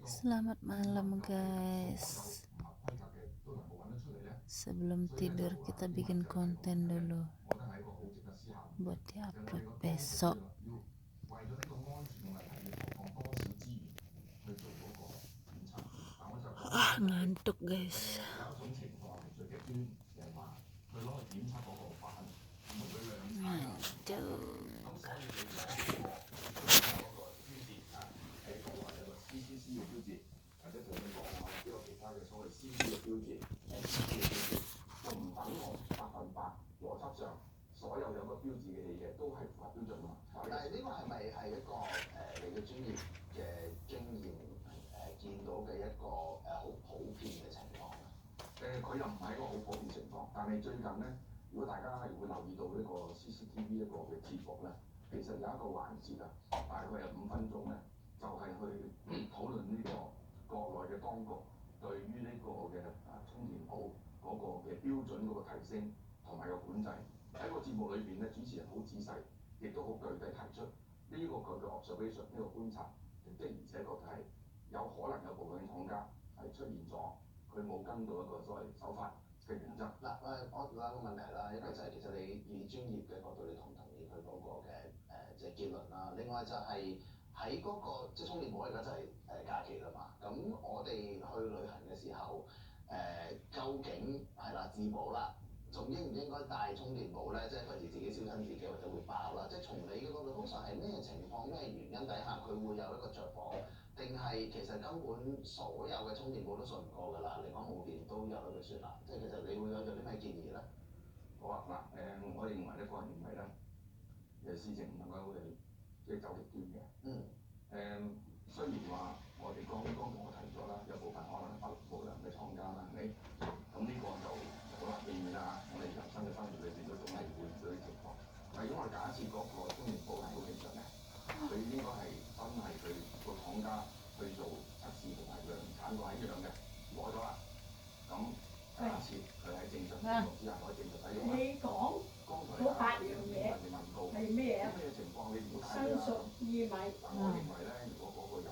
Selamat malam guys. Sebelum tidur kita bikin konten dulu buat diupload besok. Ngantuk guys. Ngantuk.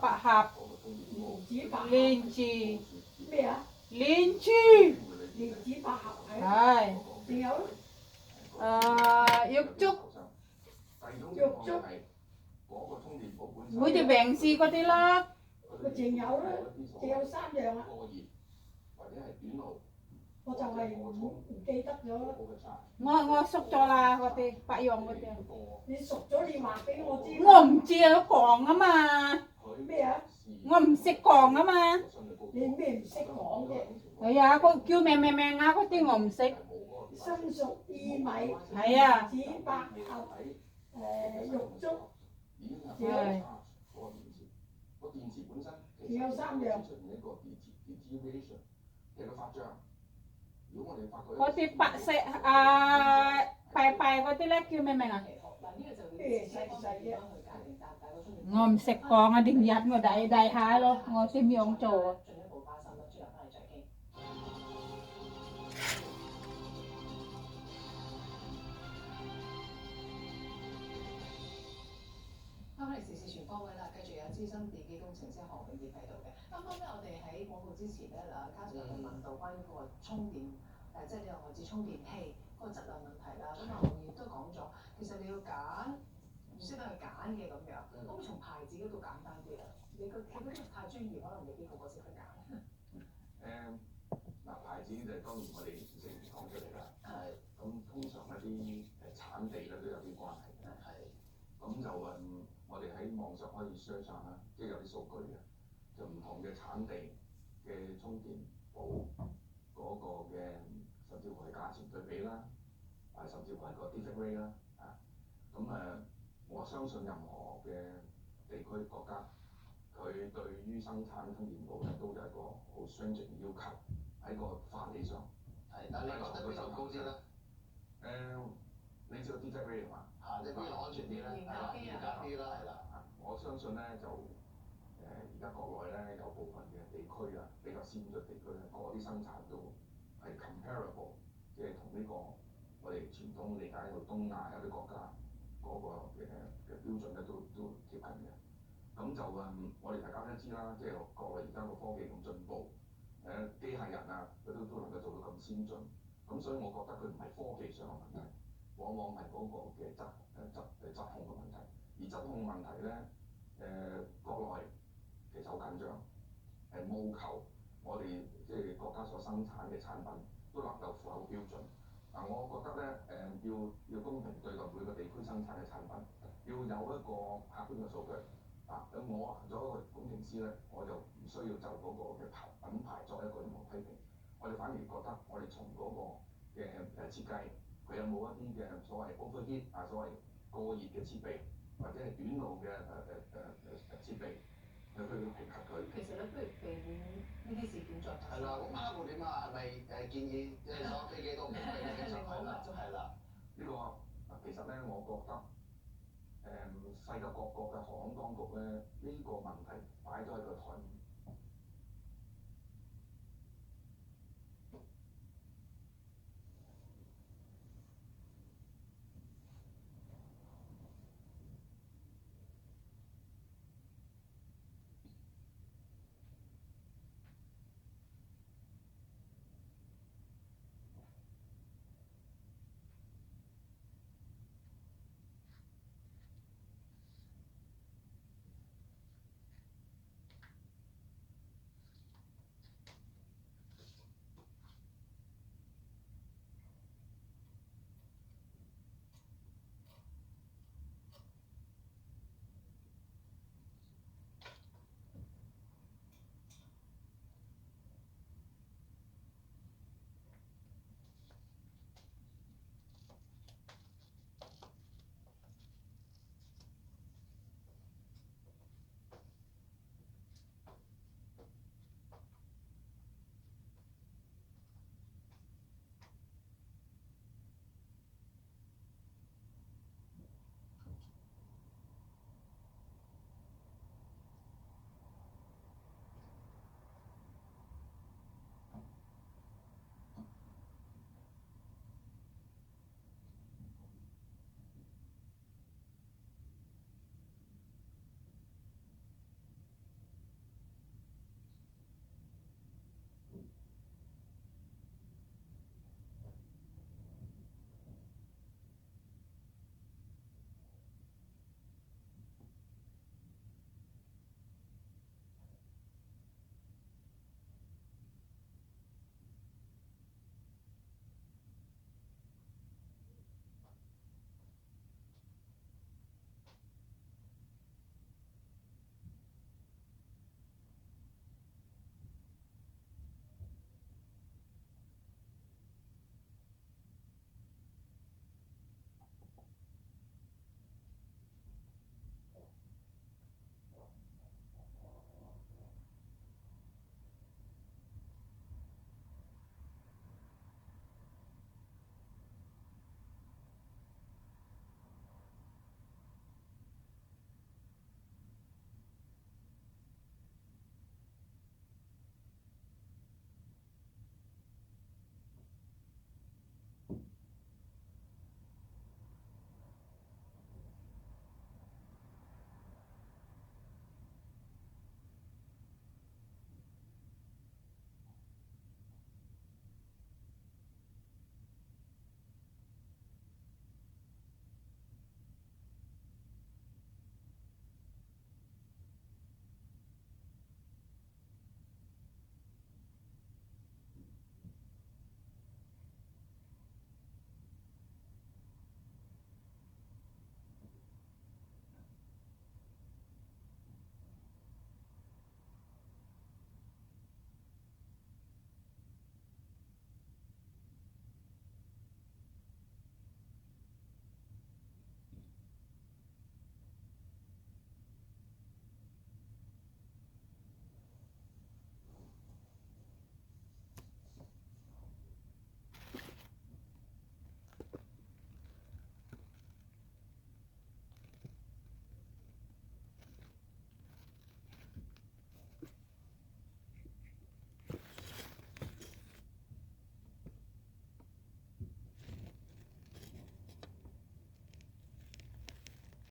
Pak Hap Linci Linci Hai Dục Trúc Vui thì bèn gì có tí lắm chị nhậu đó, chị ăn 3 giờ á. Tôi chồng này cây tắt rồi. Ngồi xúc cho là có tí, Pak Yong có tí. Đi xúc cho đi mà cái ngồi chi. Ngồm chia nó còn á mà.咩啊? Ngồm xích còn á mà. 你咩唔識講嘅？係啊，佢叫命啊，嗰啲我唔識。生熟薏米，係啊，紫百合，玉竹，係。仲有3樣。嗰啲白色拜嗰啲咧叫咩名啊？咩細嘅？我唔識講啊，點日我大下咯，我點樣做啊？翻返嚟時事全方位啦，繼續有資深電機工程師何永傑喺度嘅。啱啱咧，我哋喺廣告之前咧，卡特就問到關於嗰個充電，即係呢個外置充電器嗰個質量問題啦。咁啊，何永傑都講咗，其實你要揀，唔識得去揀嘅咁樣。可唔可以從牌子嗰度簡單啲啊？你嗰啲太專業，可能未必個個識得揀。牌子就當然我哋唔識講出嚟啦。係。咁通常一啲產地咧都有啲關係嘅。係。咁就我哋喺網上可以 search 下啦，即係有啲數據嘅，就唔同嘅產地嘅充電寶嗰個嘅，甚至乎係價錢對比啦，甚至乎係個 defect rate 啦，我相信任何嘅地區國家，佢對於生產充電寶咧都有一個好 stringent 嘅要求喺個法理上。係，但係你覺得邊度高啲咧？你知道 defect rate 嘛？即係邊度安全啲咧？嚴格啲啦，係啦。我相信咧就而家國內咧有部分嘅地區啊，比較先進地區咧，嗰啲生產都係 comparable，即係同呢個我哋傳統理解到東亞有啲國家嗰個嘅標準咧都貼近嘅。咁就我哋大家都知啦，即係國內而家個科技咁進步，機械人啊，佢都能夠做到咁先進。咁所以我覺得佢唔係科技上嘅問題，往往係嗰個嘅質控嘅問題。而質控問題咧，國內其實好緊張，務求我哋即係國家所生產嘅產品都能夠符合標準。我覺得咧，要公平對待每個地區生產嘅產品，要有一個客觀嘅數據。咁我做一個工程師咧，我就唔需要就嗰個嘅品牌作一個任何批評。我哋反而覺得我哋從嗰個嘅設計，佢有冇一啲嘅所謂 overheat 所謂過熱嘅設備，或者係短路嘅設備，去評核佢。其實咧，不如避免呢啲事件再發生。係啦，咁下一步點啊？係咪建議即係所有飛機都唔好飛機上係啦？係啦。呢個其實咧，我覺得世界各國嘅航空當局咧，呢個問題擺咗喺個台面。